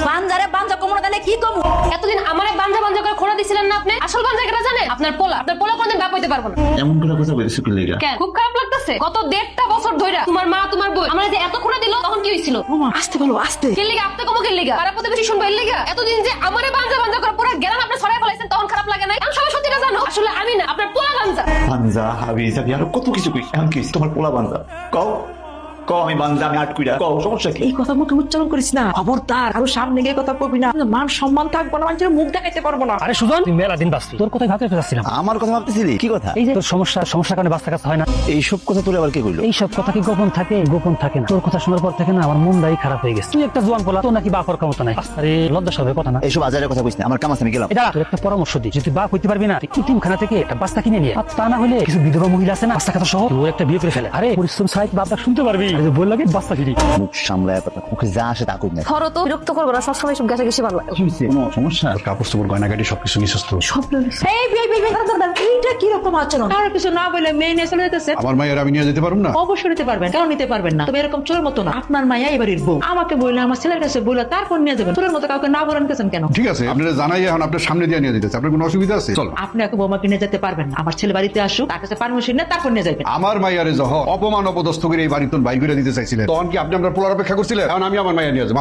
বাঞ্জারে বাঞ্জা কোমর দালে কি কমু? এতদিন আমারে বাঞ্জা বাঞ্জা করে খোড়া দিছিলেন না আপনি? আসল বাঞ্জা কেটা জানেন? আপনার পোলা কোনদিন বাপ হইতে পারবো না। এমন করে কথা বলিস কি লাগা? কেন খুব খারাপ লাগতেছে? গত 1.5 বছর ধইরা তোমার মা তোমার বই আমারে যে এত খোড়া দিল তখন কি হইছিল? ওমা আস্তে বলো আস্তে। কে লিগা আপনি কমো কে লিগা? পাড়া প্রতিবেশী শুনবে এর লিগা? এতদিন যে আমারে বাঞ্জা বাঞ্জা করে পুরো গেরাম আপনি ছড়ায় ফলাইছেন তখন খারাপ লাগে নাই? আমি সবাই সত্যিটা জানো আসলে আমি না আপনার পোলা বাঞ্জা। বাঞ্জা হাবি যাবি আর কত কিছু কইস। এখন কি তোমার পোলা বাঞ্জা? কও কও আমি বাঞ্জা, আমি আটকুইরা। কও সমস্যা কি? এই কথা মুখে উচ্চারণ করিস না, খবরদার। আর সামনে গিয়ে কথা কবি না, মান সম্মান থাকবো না, মানুষের মুখ দেখাইতে পারবো না। আরে সুজন, তুই মেলা দিন বাঁচতি, তোর কথাই ভাবতে চাচ্ছিলাম। আমার কথা ভাবতেছিলি? কি কথা? এই যে তোর সমস্যার কারণে বাচ্চা কাছে হয় না, এইসব কথা তোর আবার কে কইলো? এইসব কথা কি গোপন থাকে? গোপন থাকে না। তোর কথা শোনার পর থেকে না আমার মনটাই খারাপ হয়ে গেছে। তুই একটা জোয়ান পোলা, তোর নাকি বাপ হওয়ার ক্ষমতা নাই। আরে লজ্জা সবে কথা না। এইসব আজারের কথা কইস না, আমার কাম আছে, আমি গেলাম। এটা তোর একটা পরামর্শ দিই, যদি বাপ হইতে পারবি না ইতিমখানা থেকে একটা বাচ্চা কিনে নিয়ে, আর তা না হলে কিছু বিধবা মহিলা আছে না বাচ্চা কথা সহ, ওর একটা বিয়ে করে ফেলে। আরে পরিশ্রম সাইড বাপটা শুনতে পারবি, বল লাগে বাচ্চা কিনি। মুখ সামলায় কথা, মুখে যা আসে তা কই না। ধরো তো বিরক্ত করবো না, সবসময় সব গেছে ভালো লাগে। কোনো সমস্যা? কাপড় চোপড় গয়নাগাটি সবকিছু নিয়ে সুস্থ। এই এইটা কি রকম আচরণ? কারো কিছু না বলে মেয়ে নিয়ে চলে যেতেছে। আমার মায়ের আমি নিয়ে যেতে পারবো না? অবশ্যই নিতে পারবেন, কেন নিতে পারবেন না? তবে এরকম চোরের মতো না। আপনার মায়া এবারের বউ, আমাকে বললে আমার ছেলের কাছে বললে তারপর নিয়ে যাবেন। চোরের মতো কাউকে না বলেন গেছেন কেন? ঠিক আছে, আপনারা জানাই এখন আপনার সামনে দিয়ে নিয়ে যেতেছে, আপনার কোনো অসুবিধা আছে? চল। আপনি একে বৌমাকে নিয়ে যেতে পারবেন না। আমার ছেলে বাড়িতে আসুক, তার কাছে পারমিশন নিয়ে তারপর নিয়ে যাবেন। আমার মাইয়ারে যখন অপমান অপদস্থ করে এই বাড়িতে বাইর করে দিতে চাইছিলেন, তখন কি আপনি আপনার পোলার অপেক্ষা করছিলেন? এখন আমি আমার মাইয়া নিয়ে যাবো।